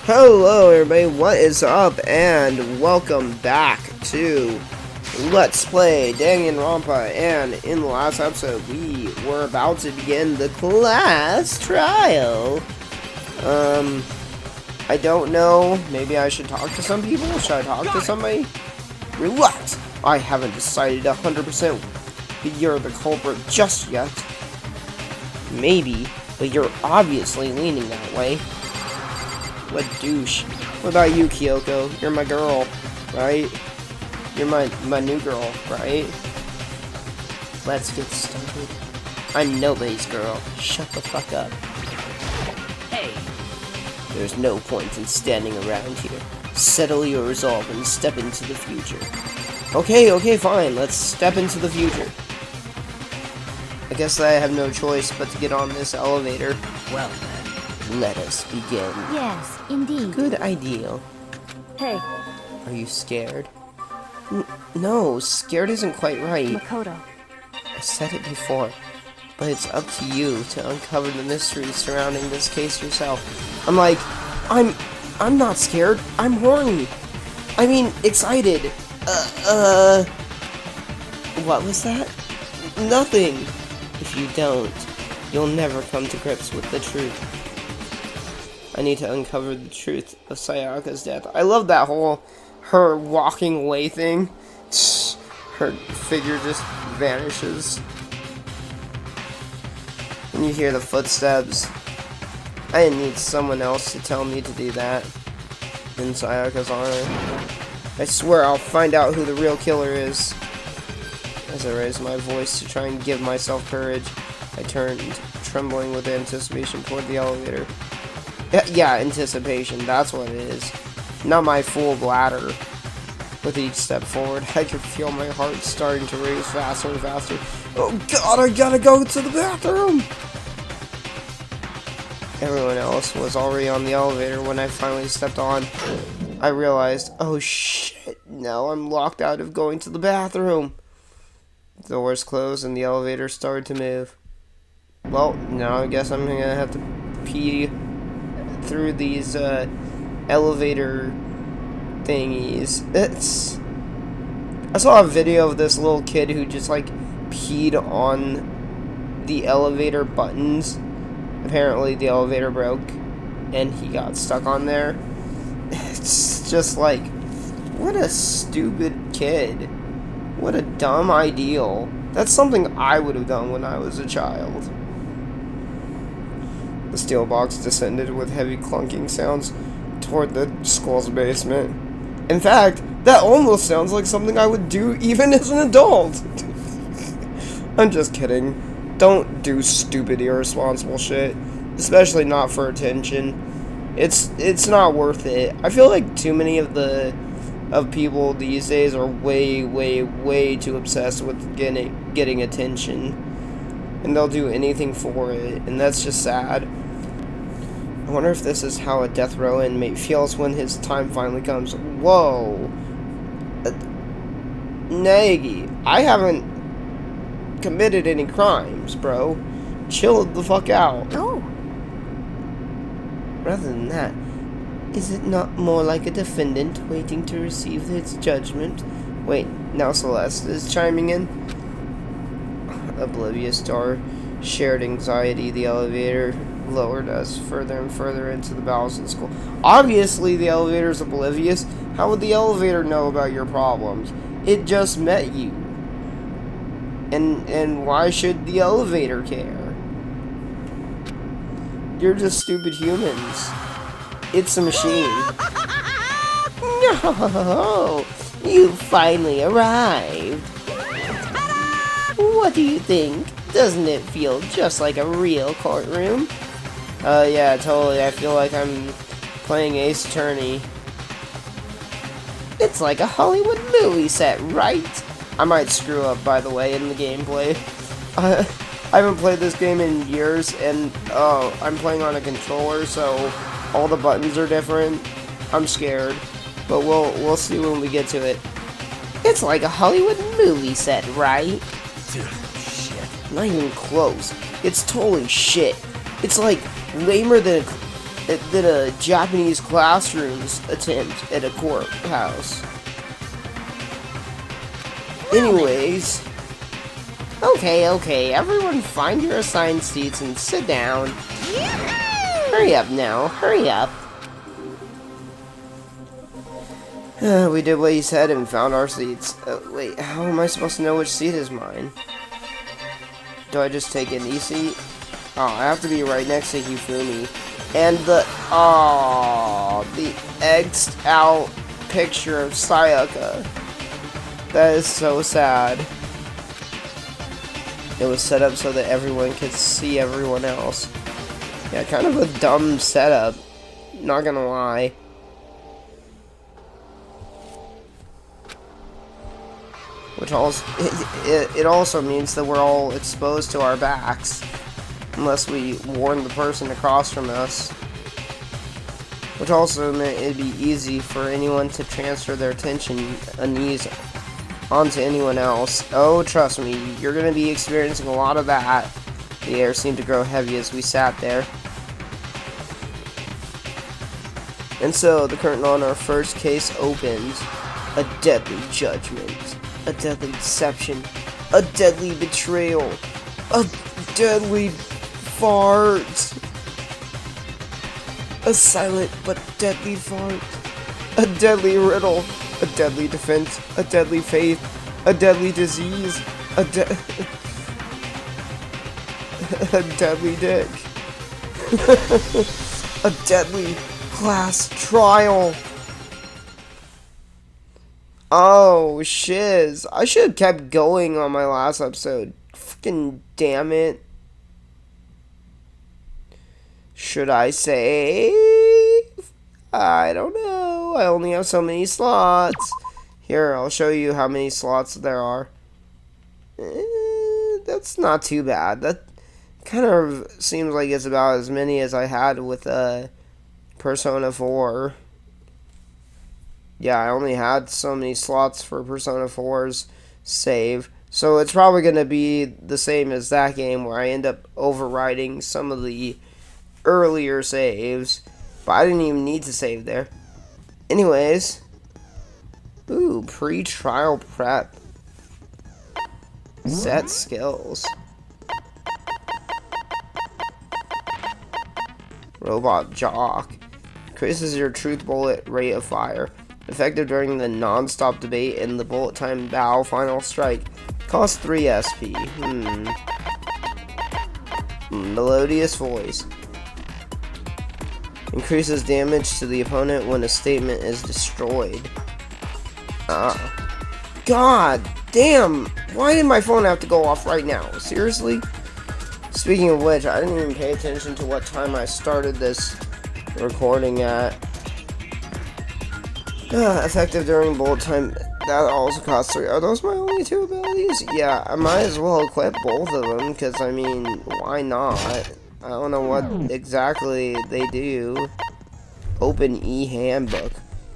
Hello everybody, what is up, and welcome back to Let's Play Danganronpa. And in the last episode, we were about to begin the class trial. I don't know, maybe I should talk to some people? Should I talk to somebody? Relax, I haven't decided 100% that you're the culprit just yet. Maybe, but you're obviously leaning that way. What douche. What about you, Kyoko? You're my girl, right? You're my new girl, right? Let's get started. I'm nobody's girl. Shut the fuck up. Hey. There's no point in standing around here. Settle your resolve and step into the future. Okay, fine. Let's step into the future. I guess I have no choice but to get on this elevator. Well then. Let us begin. Yes, indeed. Good idea. Hey, Are you scared? No, scared isn't quite right. Makoto. I said it before, but it's up to you to uncover the mysteries surrounding this case yourself. I'm not scared. I'm horny. I mean, excited. What was that? Nothing. If you don't, you'll never come to grips with the truth. I need to uncover the truth of Sayaka's death. I love that whole her walking away thing. Her figure just vanishes. And you hear the footsteps. I didn't need someone else to tell me to do that. In Sayaka's honor. I swear I'll find out who the real killer is. As I raise my voice to try and give myself courage, I turned, trembling with anticipation, toward the elevator. Yeah, anticipation, that's what it is. Not my full bladder. With each step forward, I could feel my heart starting to race faster and faster. Oh god, I gotta go to the bathroom! Everyone else was already on the elevator when I finally stepped on. I realized, oh shit, now I'm locked out of going to the bathroom. The doors closed and the elevator started to move. Well, now I guess I'm gonna have to pee through these elevator thingies. I saw a video of this little kid who just like peed on the elevator buttons. Apparently the elevator broke and he got stuck on there. It's just like, what a stupid kid. What a dumb ideal. That's something I would have done when I was a child. The steel box descended with heavy clunking sounds toward the school's basement. In fact, that almost sounds like something I would do even as an adult. I'm just kidding. Don't do stupid, irresponsible shit. Especially not for attention. It's not worth it. I feel like too many of people these days are way too obsessed with getting attention. And they'll do anything for it, and that's just sad. I wonder if this is how a death row inmate feels when his time finally comes. Whoa. Nagi, I haven't committed any crimes, bro. Chill the fuck out. Oh. Rather than that, is it not more like a defendant waiting to receive its judgment? Wait, now Celeste is chiming in? Oblivious to our shared anxiety, the elevator lowered us further and further into the bowels of the school. Obviously, the elevator's oblivious. How would the elevator know about your problems? It just met you. And why should the elevator care? You're just stupid humans. It's a machine. No, you finally arrived. What do you think? Doesn't it feel just like a real courtroom? Yeah, totally. I feel like I'm playing Ace Attorney. It's like a Hollywood movie set, right? I might screw up, by the way, in the gameplay. I haven't played this game in years, and I'm playing on a controller, so all the buttons are different. I'm scared, but we'll see when we get to it. It's like a Hollywood movie set, right? Dude, shit. Not even close. It's totally shit. It's like lamer than It did a Japanese classrooms attempt at a courthouse. Anyways, okay, everyone find your assigned seats and sit down. Hurry up now, hurry up. We did what he said and found our seats. Wait, how am I supposed to know which seat is mine? Do I just take any seat? Oh, I have to be right next to Hifumi. And the X'd out picture of Sayaka. That is so sad. It was set up so that everyone could see everyone else. Yeah, kind of a dumb setup. Not gonna lie. Which also, it also means that we're all exposed to our backs. Unless we warn the person across from us. Which also meant it'd be easy for anyone to transfer their attention unease onto anyone else. Oh, trust me, you're going to be experiencing a lot of that. The air seemed to grow heavy as we sat there. And so, the curtain on our first case opens. A deadly judgment. A deadly deception. A deadly betrayal. A deadly fart. A silent but deadly fart. A deadly riddle. A deadly defense. A deadly faith. A deadly disease. A deadly dick. A deadly class trial. Oh, shiz. I should have kept going on my last episode. Fucking damn it. Should I save? I don't know. I only have so many slots. Here, I'll show you how many slots there are. That's not too bad. That kind of seems like it's about as many as I had with Persona 4. Yeah, I only had so many slots for Persona 4's save. So it's probably going to be the same as that game where I end up overriding some of the earlier saves. But I didn't even need to save there. Anyways. Ooh, pre-trial prep. Set skills. Robot jock. Increases your truth bullet rate of fire. Effective during the non-stop debate and the bullet time bow final strike. Costs 3 SP. Melodious voice. Increases damage to the opponent when a statement is destroyed. God damn! Why did my phone have to go off right now? Seriously? Speaking of which, I didn't even pay attention to what time I started this recording at. Effective during bullet time. That also costs 3. Are those my only 2 abilities? Yeah, I might as well equip both of them, because, I mean, why not? I don't know what exactly they do. Open e-handbook.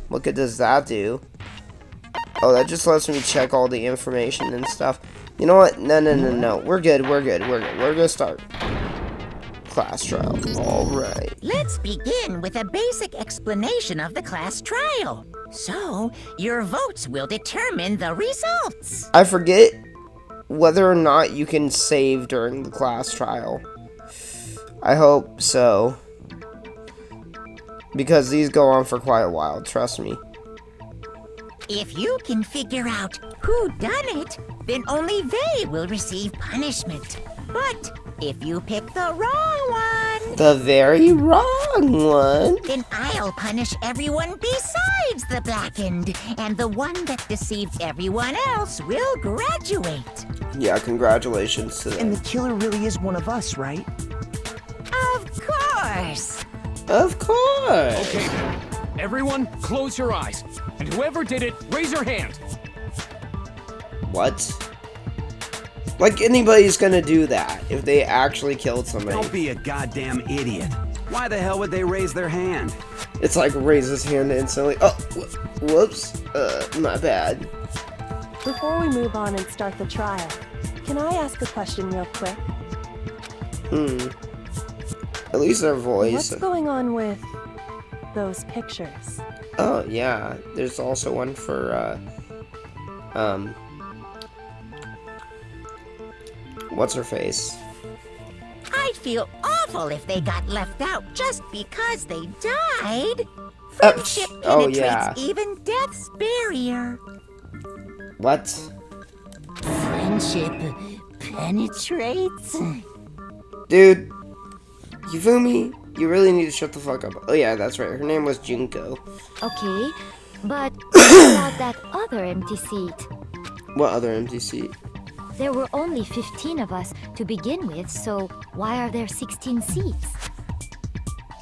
What good does that do? Oh, that just lets me check all the information and stuff. You know what? No. We're good. We're gonna start. Class trial. Alright. Let's begin with a basic explanation of the class trial. So, your votes will determine the results. I forget whether or not you can save during the class trial. I hope so. Because these go on for quite a while, trust me. If you can figure out who done it, then only they will receive punishment. But if you pick the wrong one, The very wrong one. then I'll punish everyone besides the blackened, and the one that deceived everyone else will graduate. Yeah, congratulations to And them. the killer really is one of us, right? Of course. Of course. Okay, everyone, close your eyes. And whoever did it, raise your hand. What? Like anybody's gonna do that if they actually killed somebody. Don't be a goddamn idiot. Why the hell would they raise their hand? It's like raise his hand instantly. Oh, whoops. My bad. Before we move on and start the trial, can I ask a question real quick? At least their voice. What's going on with those pictures? Oh, yeah. There's also one for, what's her face? I'd feel awful if they got left out just because they died. Friendship oh, penetrates yeah. even death's barrier. What? Friendship penetrates? Dude, you feel me? You really need to shut the fuck up. Oh yeah, that's right. Her name was Junko. Okay, but what about that other empty seat? What other empty seat? There were only 15 of us to begin with, so why are there 16 seats?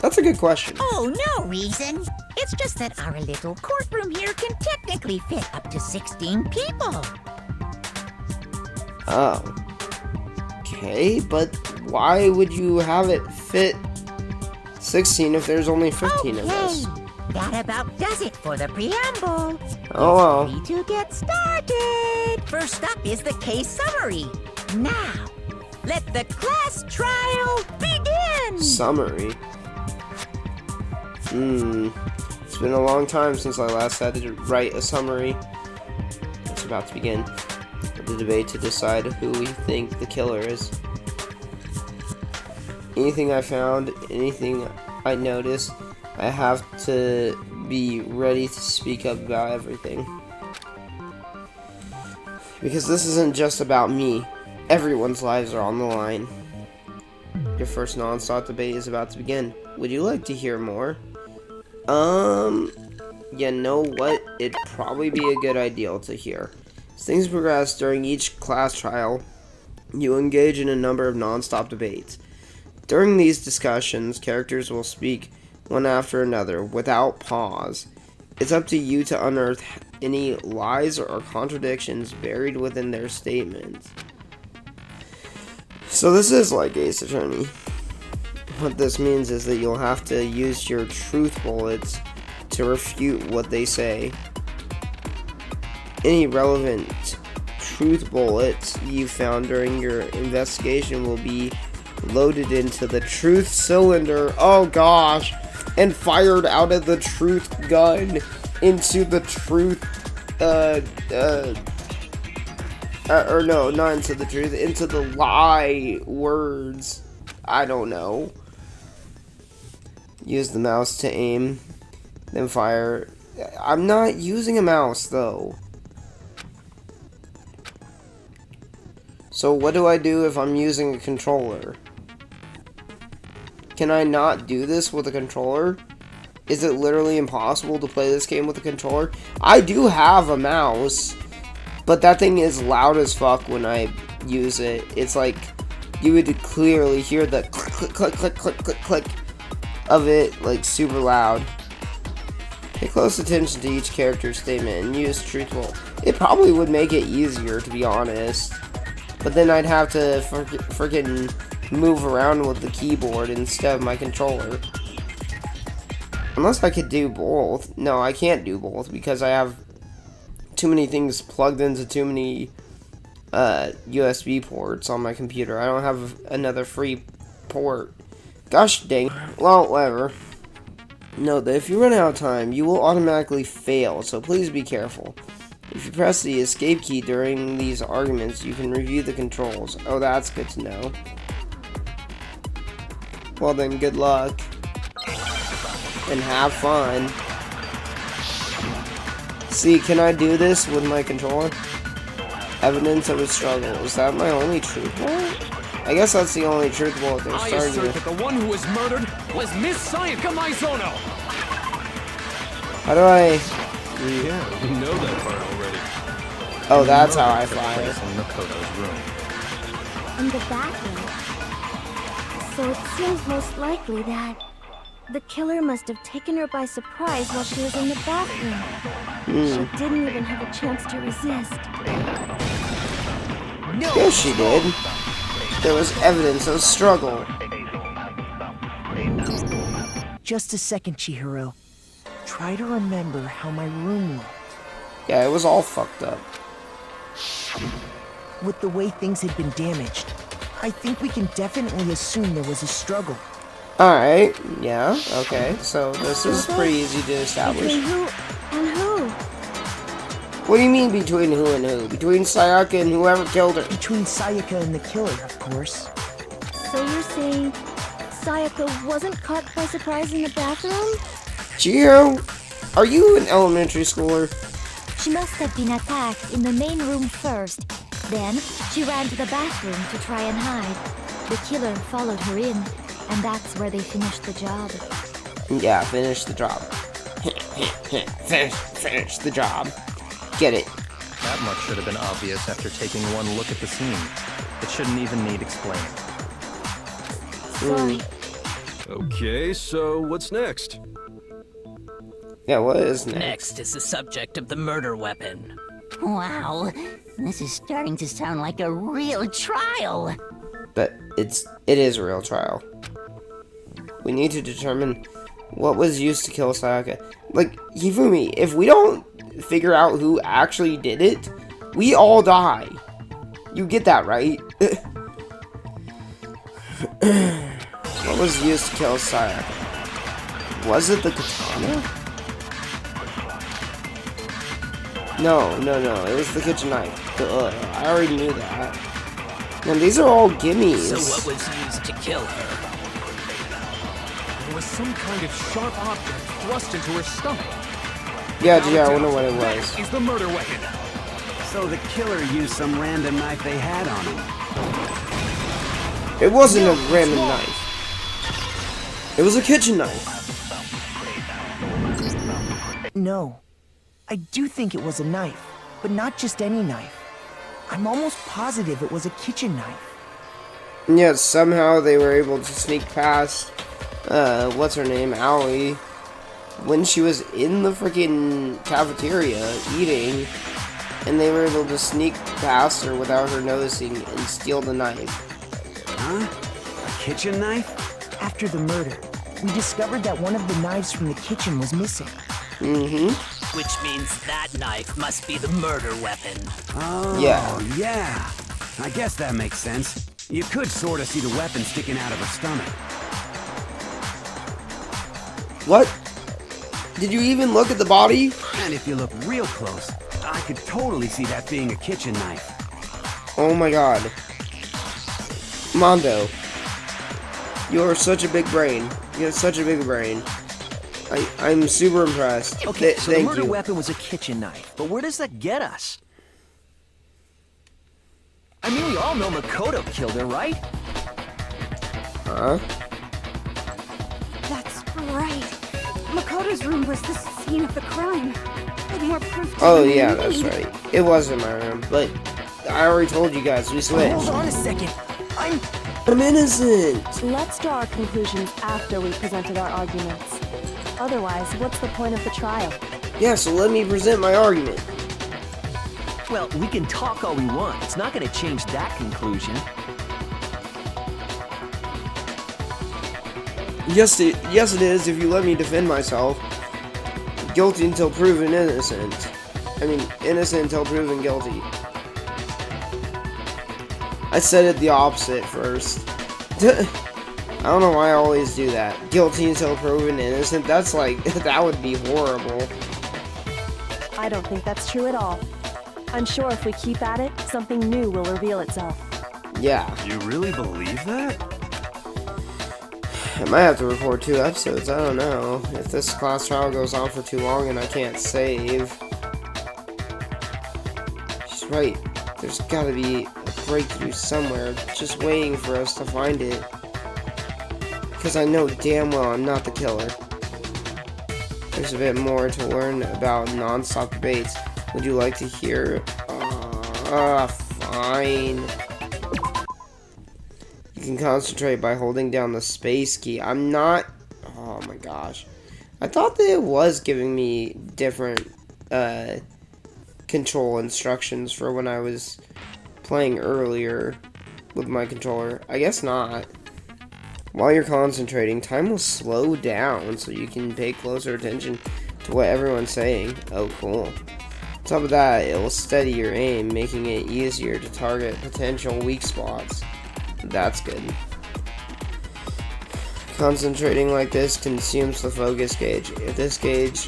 That's a good question. Oh, no reason. It's just that our little courtroom here can technically fit up to 16 people. Oh. Okay, but why would you have it fit 16 if there's only 15 of us? That about does it for the preamble. Oh well. Ready to get started. First up is the case summary. Now, let the class trial begin. Summary. It's been a long time since I last had to write a summary. It's about to begin. The debate to decide who we think the killer is. Anything I found, anything I noticed, I have to be ready to speak up about everything. Because this isn't just about me. Everyone's lives are on the line. Your first non-stop debate is about to begin. Would you like to hear more? You know what? It'd probably be a good idea to hear. As things progress during each class trial, you engage in a number of non-stop debates. During these discussions, characters will speak one after another, without pause. It's up to you to unearth any lies or contradictions buried within their statements. So this is like Ace Attorney. What this means is that you'll have to use your truth bullets to refute what they say. Any relevant truth bullets you found during your investigation will be loaded into the truth cylinder, oh gosh, and fired out of the truth gun into the truth, or no, not into the truth, into the lie words. I don't know. Use the mouse to aim, then fire. I'm not using a mouse though. So what do I do if I'm using a controller? Can I not do this with a controller? Is it literally impossible to play this game with a controller? I do have a mouse, but that thing is loud as fuck when I use it. It's like, you would clearly hear the click, click, click, click, click, click, click of it, like super loud. Pay close attention to each character's statement and use truthful. It probably would make it easier, to be honest. But then I'd have to freaking move around with the keyboard instead of my controller. Unless I could do both. No, I can't do both because I have too many things plugged into too many USB ports on my computer. I don't have another free port. Gosh dang. Well, whatever. Note that if you run out of time, you will automatically fail, so please be careful. If you press the escape key during these arguments, you can review the controls. Oh, that's good to know. Well then, good luck. And have fun. See, can I do this with my controller? Evidence of a struggle. Is that my only truth bullet? I guess that's the only truth bullet they're I starting assert with. that the one who was murdered was Miss Sayaka Maizono! How do I... Yeah, we know that part already. Oh, that's how I fire. In Makoto's room. In the bathroom. So it seems most likely that the killer must have taken her by surprise while she was in the bathroom. She didn't even have a chance to resist. Yes, she did. There was evidence of struggle. Just a second, Chihiro. Try to remember how my room looked. Yeah, it was all fucked up. With the way things had been damaged, I think we can definitely assume there was a struggle. Alright, yeah, okay. So this is pretty easy to establish. Between who and who? What do you mean between who and who? Between Sayaka and whoever killed her. Between Sayaka and the killer, of course. So you're saying Sayaka wasn't caught by surprise in the bathroom? Chihiro, are you an elementary schooler? She must have been attacked in the main room first. Then, she ran to the bathroom to try and hide. The killer followed her in, and that's where they finished the job. Yeah, finish the job. finish the job. Get it. That much should have been obvious after taking one look at the scene. It shouldn't even need explaining. Sorry. Okay, so what's next? Yeah, what is next? Next is the subject of the murder weapon. Wow, this is starting to sound like a real trial. But it is a real trial. We need to determine what was used to kill Sayaka. Like, Hifumi, if we don't figure out who actually did it, we all die. You get that, right? What was used to kill Sayaka? Was it the katana? No, it was the kitchen knife. I already knew that. And these are all gimmies. So what was used to kill her? There was some kind of sharp object thrust into her stomach. Yeah, I wonder what it was. That is the murder weapon. So the killer used some random knife they had on him. It wasn't a random knife. It was a kitchen knife. No. I do think it was a knife, but not just any knife. I'm almost positive it was a kitchen knife. And yet somehow they were able to sneak past, what's her name, Aoi, when she was in the freaking cafeteria eating, and they were able to sneak past her without her noticing and steal the knife. Huh? A kitchen knife? After the murder, we discovered that one of the knives from the kitchen was missing. Mm-hmm. Which means that knife must be the murder weapon. Oh, yeah. I guess that makes sense. You could sort of see the weapon sticking out of her stomach. What? Did you even look at the body? And if you look real close, I could totally see that being a kitchen knife. Oh my god. Mondo. You're such a big brain. You have such a big brain. I'm super impressed. Okay, so the thank murder you. weapon was a kitchen knife, but where does that get us? I mean, we all know Makoto killed her, right? Huh? That's right. Makoto's room was the scene of the crime. With more proof to Oh be yeah, made. that's right. It was in my room, but I already told you guys, we switched. Hold on a second. I'm innocent. Let's draw our conclusions after we've presented our arguments. Otherwise, what's the point of the trial? Yeah, so let me present my argument. Well, we can talk all we want. It's not going to change that conclusion. Yes, it is. If you let me defend myself, guilty until proven innocent. I mean, innocent until proven guilty. I said it the opposite first. I don't know why I always do that. Guilty until proven innocent. That's like that would be horrible. I don't think that's true at all. I'm sure if we keep at it, something new will reveal itself. Yeah. You really believe that? I might have to record 2 episodes. I don't know. If this class trial goes on for too long and I can't save. She's right. There's gotta be a breakthrough somewhere, just waiting for us to find it. Because I know damn well I'm not the killer. There's a bit more to learn about non-stop debates. Would you like to hear? Fine. You can concentrate by holding down the space key. I'm not... Oh my gosh. I thought that it was giving me different control instructions for when I was playing earlier with my controller. I guess not. While you're concentrating, time will slow down so you can pay closer attention to what everyone's saying. Oh, cool. On top of that, it will steady your aim, making it easier to target potential weak spots. That's good. Concentrating like this consumes the focus gauge. If this gauge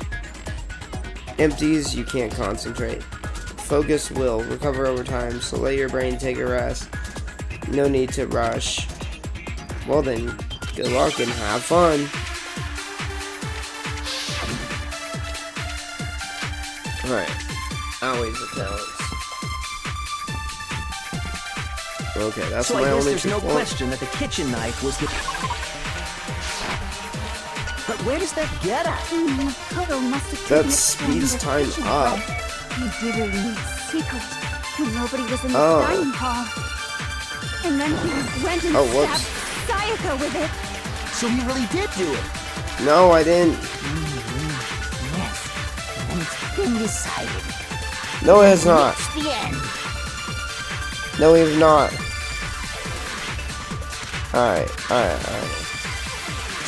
empties, you can't concentrate. Focus will recover over time, so let your brain take a rest. No need to rush. Well then, good luck and have fun. Alright, Aoi's accounts. Okay, that's so my I guess only there's no point. question that the kitchen knife was the... But where does that get us? Makoto must have That taken it speeds from the time kitchen, up. right? He did it in secret when nobody was in the Oh. dining hall. And then he went and Oh, whoops. stabbed Sayaka with it. So he really did do it. No, I didn't. Yes, and it's been decided. No, it has not. Reach the end. No, we have not. Alright.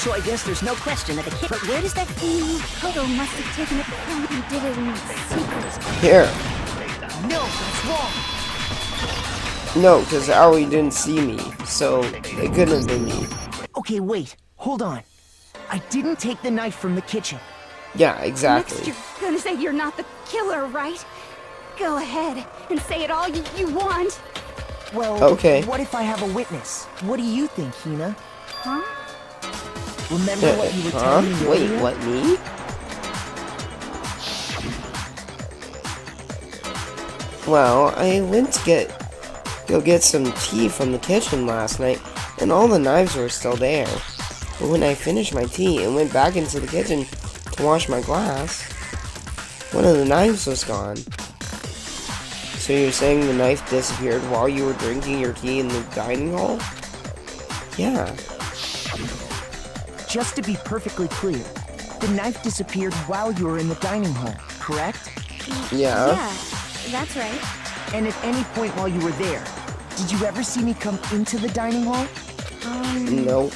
So I guess there's no question that the kid... But where does that... Makoto must have taken it from he did it in secret. Here. No, that's wrong. No, because Aoi didn't see me, so it couldn't have been me. Okay, wait. Hold on. I didn't take the knife from the kitchen. Yeah, Next, exactly. you're gonna say you're not the killer, right? Go ahead and say it all you want. Well, Okay. what if I have a witness? What do you think, Hina? Huh? Remember what you were telling me Wait, earlier? what, me? Well, I went to go get some tea from the kitchen last night, and all the knives were still there. But when I finished my tea and went back into the kitchen to wash my glass, one of the knives was gone. So you're saying the knife disappeared while you were drinking your tea in the dining hall? Yeah. Just to be perfectly clear, the knife disappeared while you were in the dining hall, correct? Yeah. Yeah, that's right. And at any point while you were there, did you ever see me come into the dining hall? Nope.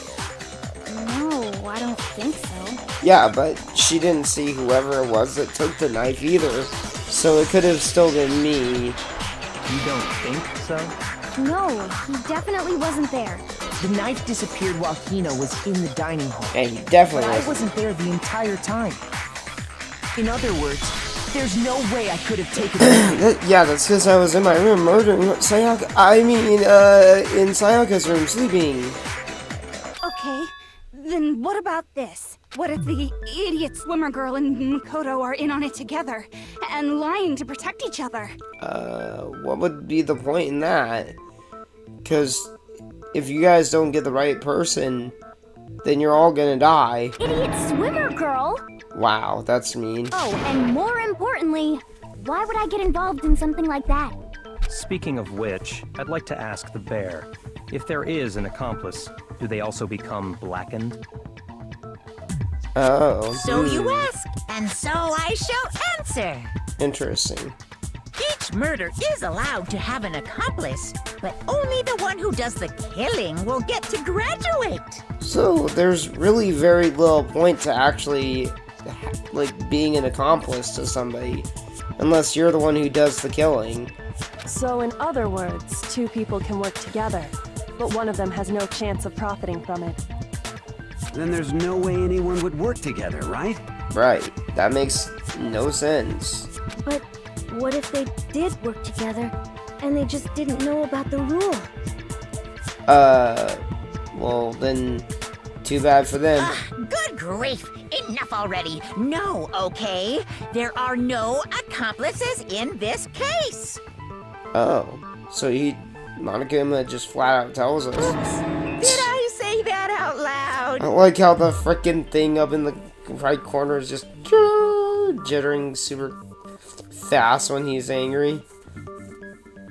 No, I don't think so. Yeah, but she didn't see whoever it was that took the knife either, so it could have still been me. You don't think so? No, he definitely wasn't there. The knife disappeared while Hina was in the dining hall. And he But definitely I wasn't. wasn't there the entire time. In other words, there's no way I could have taken it. Yeah, that's because I was in my room murdering Sayaka. In Sayaka's room sleeping. Okay, then what about this? What if the idiot swimmer girl and Makoto are in on it together and lying to protect each other? What would be the point in that? Because if you guys don't get the right person, then you're all gonna die. Idiot swimmer girl? Wow, that's mean. Oh, and more importantly, why would I get involved in something like that? Speaking of which, I'd like to ask the bear, if there is an accomplice, do they also become blackened? Oh. So you ask, and so I shall answer. Interesting. Each murder is allowed to have an accomplice, but only the one who does the killing will get to graduate. So there's really very little point to actually, being an accomplice to somebody, unless you're the one who does the killing. So in other words, two people can work together, but one of them has no chance of profiting from it. Then there's no way anyone would work together, right? Right. That makes no sense. But what if they did work together and they just didn't know about the rule? Well then, too bad for them. Good grief! Enough already! No, okay? There are no accomplices in this case! Oh. So Monokuma just flat out tells us. Did I say that out loud? I like how the frickin' thing up in the right corner is just jittering super fast when he's angry.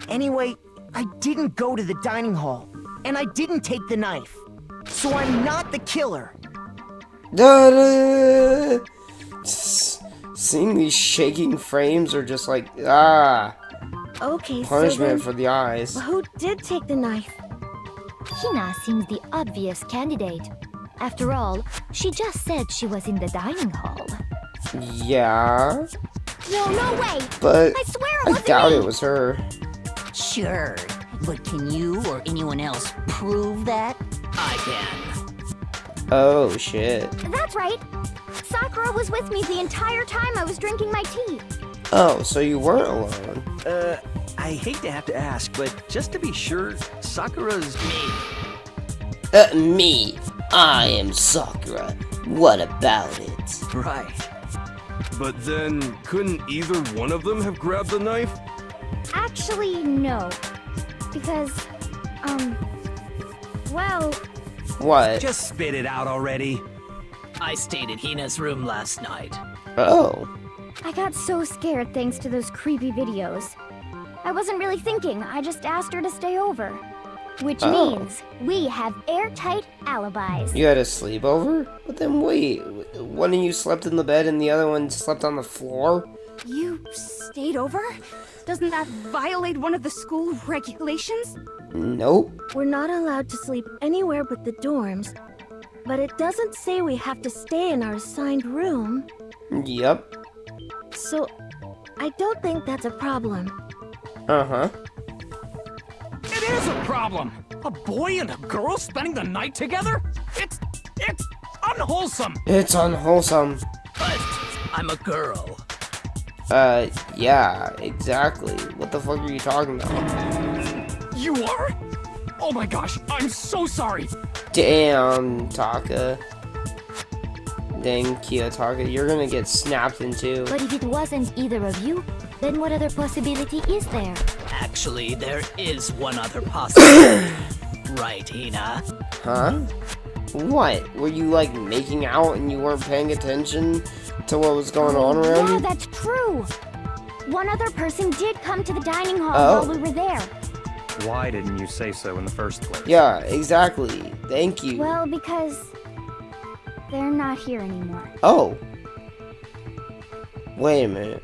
Anyway, I didn't go to the dining hall, and I didn't take the knife. So I'm not the killer. Da-da! Seeing these shaking frames are just like, Okay, punishment so for the eyes. then, who did take the knife? Hina seems the obvious candidate. After all, she just said she was in the dining hall. Yeah, No way! but I swear it I wasn't doubt me. it was her. Sure, but can you or anyone else prove that? I can. Oh, shit. That's right. Sakura was with me the entire time I was drinking my tea. Oh, so you weren't alone. I hate to have to ask, but just to be sure, Sakura's Me. I am Sakura. What about it? right. But then, couldn't either one of them have grabbed the knife? Actually, no. Because, well, What? Just spit it out already. I stayed in Hina's room last night. Oh. I got so scared thanks to those creepy videos. I wasn't really thinking, I just asked her to stay over. Which means we have airtight alibis. You had a sleepover? But then wait, one of you slept in the bed and the other one slept on the floor? You stayed over? Doesn't that violate one of the school regulations? Nope. We're not allowed to sleep anywhere but the dorms, but it doesn't say we have to stay in our assigned room. Yep. So, I don't think that's a problem. Uh-huh. It is a problem! A boy and a girl spending the night together? It's unwholesome! It's unwholesome. But I'm a girl. Yeah, exactly. What the fuck are you talking about? You are? Oh my gosh, I'm so sorry! Damn, Taka. Dang, Kiyotaka, you're gonna get snapped in two. But if it wasn't either of you, then what other possibility is there? Actually, there is one other possibility. Right, Hina? Huh? What? Were you, like, making out and you weren't paying attention to what was going on around Yeah, you? that's true. One other person did come to the dining hall while we were there. Why didn't you say so in the first place? Yeah, exactly. Thank you. Well, because they're not here anymore. Oh. Wait a minute.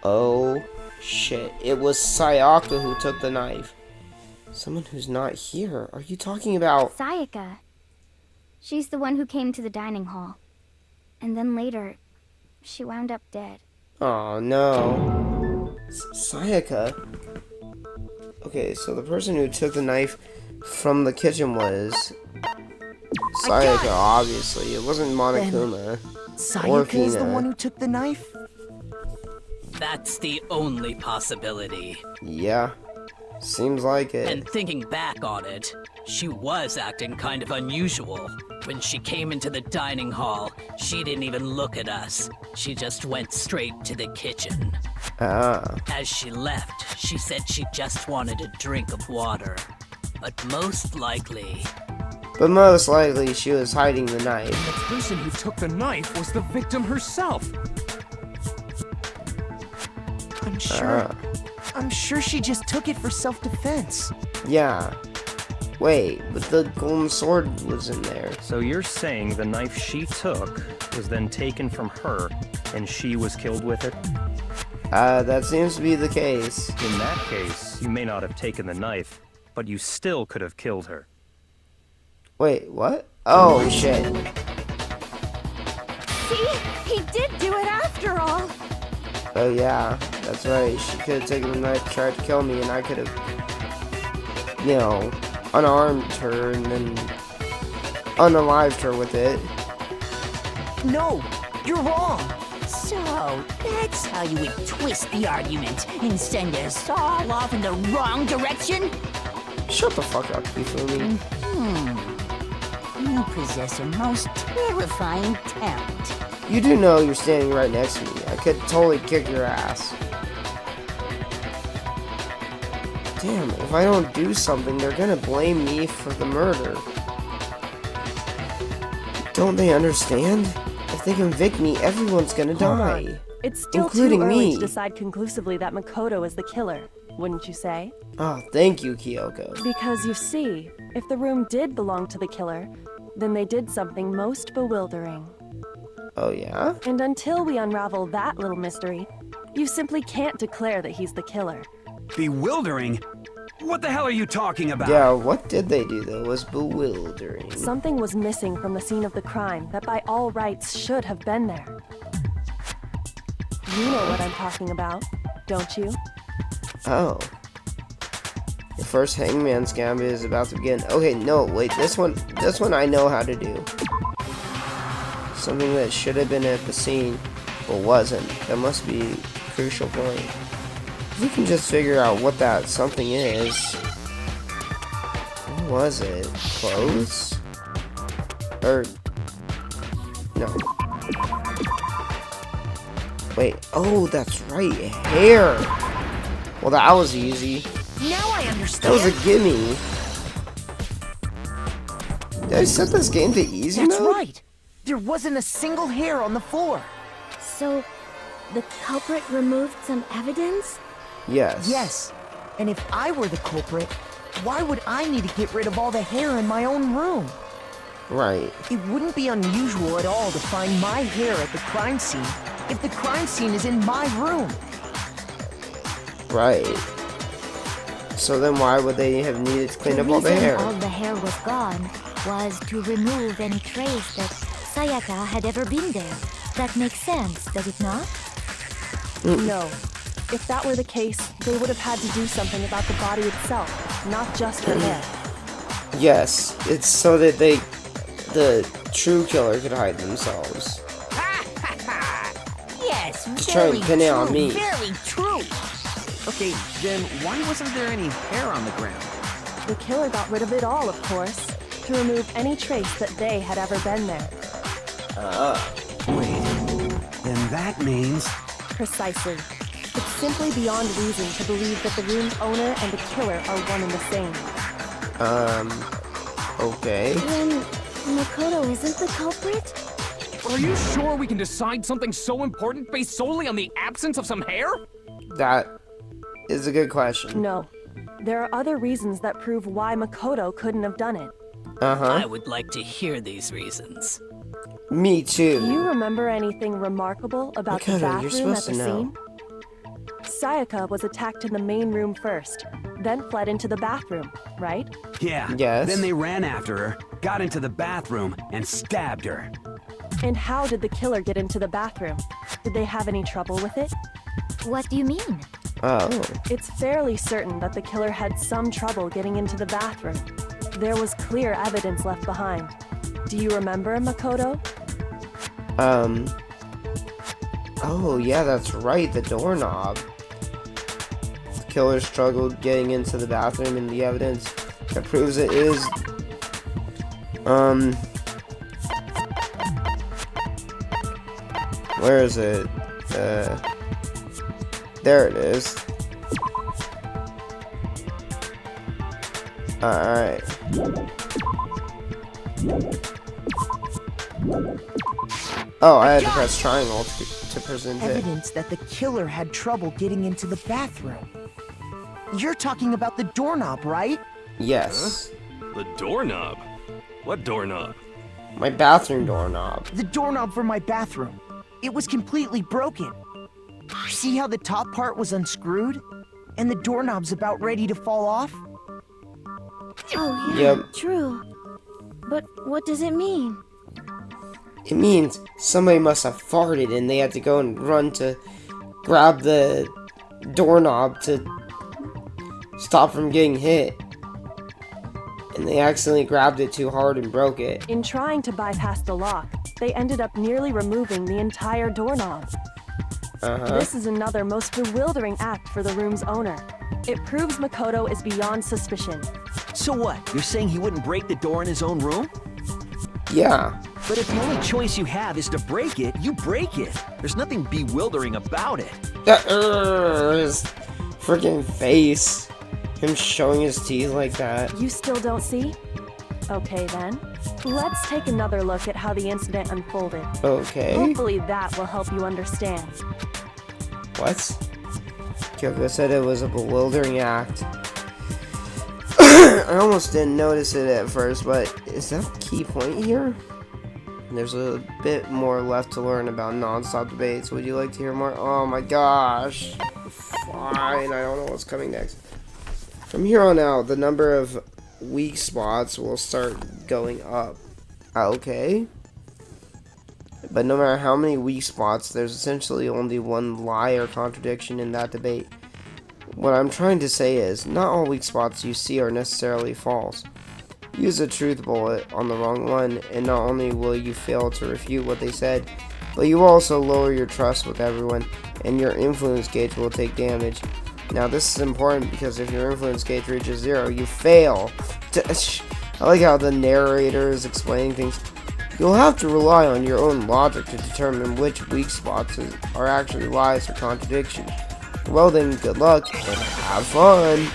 Oh, shit. It was Sayaka who took the knife. Someone who's not here. Are you talking about... Sayaka. She's the one who came to the dining hall. And then later, she wound up dead. Oh, no. Sayaka? Okay, so the person who took the knife from the kitchen was... Sayaka, obviously. It wasn't Monokuma. Sayaka is the one who took the knife? That's the only possibility. Yeah. Seems like it. And thinking back on it, she was acting kind of unusual. When she came into the dining hall, she didn't even look at us. She just went straight to the kitchen. Ah. As she left, she said she just wanted a drink of water. But most likely, she was hiding the knife. The person who took the knife was the victim herself. I'm sure she just took it for self-defense. Yeah. Wait, but the golden sword was in there. So you're saying the knife she took was then taken from her, and she was killed with it? That seems to be the case. In that case, you may not have taken the knife, but you still could have killed her. Wait, what? Oh, shit. See? He did do it after all. Oh, yeah. That's right. She could have taken the knife, tried to kill me, and I could have, you know, unarmed her and then unalived her with it. No, you're wrong. So, that's how you would twist the argument and send us all off in the wrong direction? Shut the fuck up, Kifumi. You possess a most terrifying talent. You do know you're standing right next to me. I could totally kick your ass. Damn, if I don't do something, they're gonna blame me for the murder. Don't they understand? If they convict me, everyone's gonna die. It's still including too early me. to decide conclusively that Makoto is the killer, wouldn't you say? Oh, thank you, Kyoko. Because you see, if the room did belong to the killer, then they did something most bewildering. Oh, yeah? And until we unravel that little mystery, you simply can't declare that he's the killer. Bewildering? What the hell are you talking about? Yeah, what did they do, though, was bewildering. Something was missing from the scene of the crime that by all rights should have been there. You know what I'm talking about, don't you? Oh. The first Hangman's Gambit is about to begin. Okay, no, wait, this one I know how to do. Something that should have been at the scene, but wasn't. That must be a crucial point. If we can just figure out what that something is. What was it? Clothes? Or... no. Wait, oh, that's right, hair! Well, that was easy. Now I understand. That was a gimme. Did I set this game to easy That's mode? right. There wasn't a single hair on the floor. So, the culprit removed some evidence? Yes. Yes. And if I were the culprit, why would I need to get rid of all the hair in my own room? Right. It wouldn't be unusual at all to find my hair at the crime scene if the crime scene is in my room. Right. So then why would they have needed to clean up all the hair? All the hair was gone was to remove any trace that Sayaka had ever been there. That makes sense, does it not? No. If that were the case, they would have had to do something about the body itself, not just her hair. Yes, it's so that the true killer could hide themselves. Yes, Just try and pin it on me. Very true. Okay, then why wasn't there any hair on the ground? The killer got rid of it all, of course, to remove any trace that they had ever been there. Wait, then that means... Precisely. It's simply beyond reason to believe that the room's owner and the killer are one and the same. Okay. Then Makoto isn't the culprit? Are you sure we can decide something so important based solely on the absence of some hair? That is a good question. No. There are other reasons that prove why Makoto couldn't have done it. I would like to hear these reasons. Me too. Do you remember anything remarkable about the Makoto, you're bathroom at supposed the to know. scene? Sayaka was attacked in the main room first, then fled into the bathroom, right? Yeah. Yes. Then they ran after her, got into the bathroom, and stabbed her. And how did the killer get into the bathroom? Did they have any trouble with it? What do you mean? Oh. It's fairly certain that the killer had some trouble getting into the bathroom. There was clear evidence left behind. Do you remember, Makoto? Oh, yeah, that's right, the doorknob. The killer struggled getting into the bathroom, and the evidence that proves it is... Where is it? There it is. Alright. Oh, I had to press triangle to present it. Evidence that the killer had trouble getting into the bathroom. You're talking about the doorknob, right? Yes. The doorknob? What doorknob? My bathroom doorknob. The doorknob for my bathroom. It was completely broken. See how the top part was unscrewed? And the doorknob's about ready to fall off? Oh, yeah, Yep. true. But what does it mean? It means somebody must have farted and they had to go and run to grab the doorknob to stop from getting hit. And they accidentally grabbed it too hard and broke it. In trying to bypass the lock, they ended up nearly removing the entire doorknob. This is another most bewildering act for the room's owner. It proves Makoto is beyond suspicion. So what? You're saying he wouldn't break the door in his own room? Yeah. But if the only choice you have is to break it, you break it. There's nothing bewildering about it. His freaking face. Him showing his teeth like that. You still don't see? Okay then. Let's take another look at how the incident unfolded. Okay. Hopefully that will help you understand. What? Kyoko said it was a bewildering act. I almost didn't notice it at first, but is that the key point here? There's a bit more left to learn about non-stop debates. Would you like to hear more? Oh my gosh. Fine, I don't know what's coming next. From here on out, the number of weak spots will start going up. Okay. But no matter how many weak spots, there's essentially only one lie or contradiction in that debate. What I'm trying to say is, not all weak spots you see are necessarily false. Use a truth bullet on the wrong one, and not only will you fail to refute what they said, but you will also lower your trust with everyone, and your influence gauge will take damage. Now this is important because if your influence gauge reaches 0, you fail. I like how the narrator is explaining things. You'll have to rely on your own logic to determine which weak spots are actually lies or contradictions. Well then, good luck, and have fun!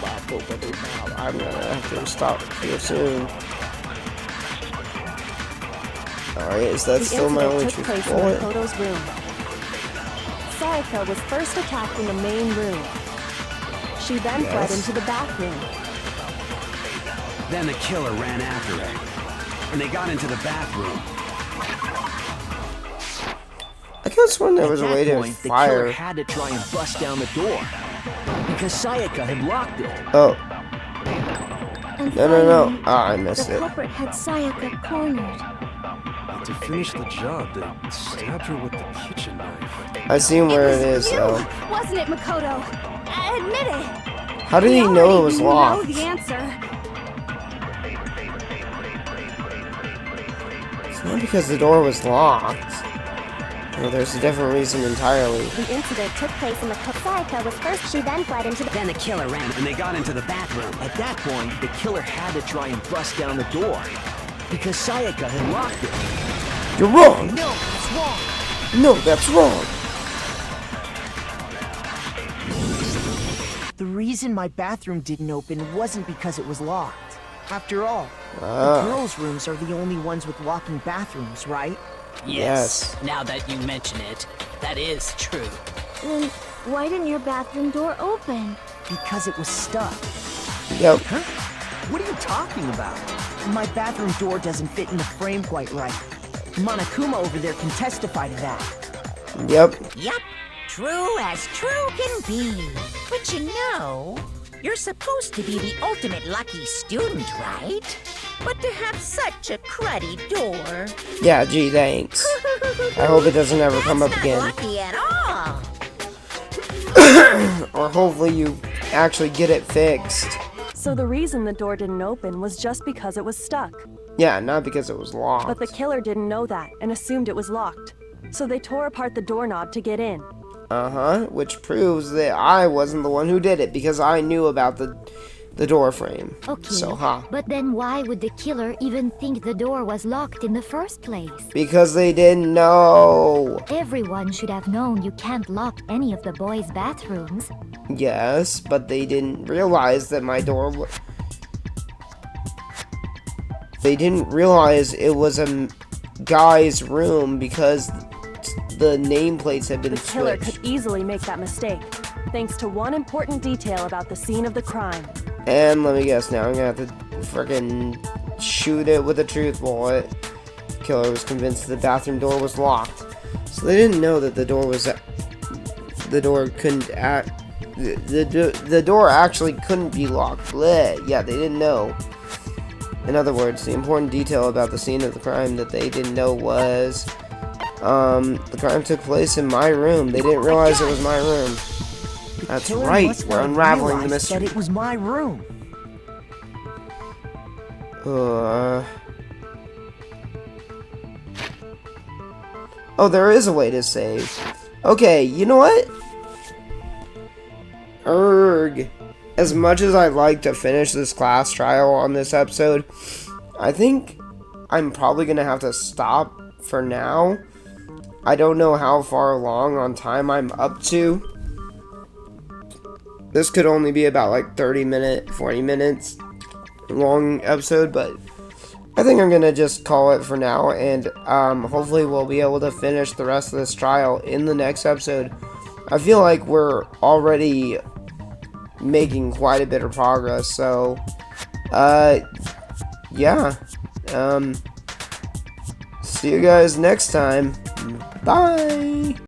I'm gonna have to stop here soon. Alright, is that still my only truth bullet? The incident took place in Makoto's room. Sayaka was first attacked in the main room. She then fled into the bathroom. Then the killer ran after her, and they got into the bathroom. I could have sworn there was a way to The fire. killer had to try and bust down the door because Sayaka had locked it. Oh, And no. finally, Ah, I missed the it. culprit had Sayaka cornered. To finish the job, they stabbed her with the kitchen knife. I seen where it is You, though. wasn't it, Makoto? Admit it. How did he know it was We locked? know the answer. It's not because the door was locked. No, there's a different reason entirely. The incident took place in the Sayaka was first. She then fled into the. Then the killer ran. And they got into the bathroom. At that point, the killer had to try and bust down the door because Sayaka had locked it. You're wrong! No, that's wrong. No, that's wrong! The reason my bathroom didn't open wasn't because it was locked. After all, Ah. the girls' rooms are the only ones with locking bathrooms, right? Yes. Now that you mention it, that is true. Then why didn't your bathroom door open? Because it was stuck. Yep. Huh? What are you talking about? My bathroom door doesn't fit in the frame quite right. Monokuma over there can testify to that. Yep. Yep, true as true can be. But you know, you're supposed to be the ultimate lucky student, right? But to have such a cruddy door. Yeah, gee, thanks. I hope it doesn't ever come up That's again. not lucky at all. Or hopefully you actually get it fixed. So the reason the door didn't open was just because it was stuck. Yeah, not because it was locked. But the killer didn't know that and assumed it was locked. So they tore apart the doorknob to get in. Uh-huh, which proves that I wasn't the one who did it because I knew about the door frame. Okay, So, but then why would the killer even think the door was locked in the first place? Because they didn't know. Everyone should have known you can't lock any of the boys' bathrooms. Yes, but they didn't realize that my door They didn't realize it was a guy's room because the nameplates had been The killer switched. could easily make that mistake, thanks to one important detail about the scene of the crime. And let me guess now, I'm gonna have to frickin' shoot it with a truth bullet. Killer was convinced the bathroom door was locked. So they didn't know that the door couldn't the door actually couldn't be locked. Bleh. Yeah, they didn't know. In other words, the important detail about the scene of the crime that they didn't know was the crime took place in my room. They didn't realize it was my room. That's Killer right, must we're not unraveling the realize that mystery. it was my room. Oh, there is a way to save. Okay, you know what? Erg. As much as I'd like to finish this class trial on this episode, I think I'm probably going to have to stop for now. I don't know how far along on time I'm up to. This could only be about like 40 minutes long episode, but I think I'm gonna just call it for now, and hopefully we'll be able to finish the rest of this trial in the next episode. I feel like we're already making quite a bit of progress, so yeah, see you guys next time. Bye.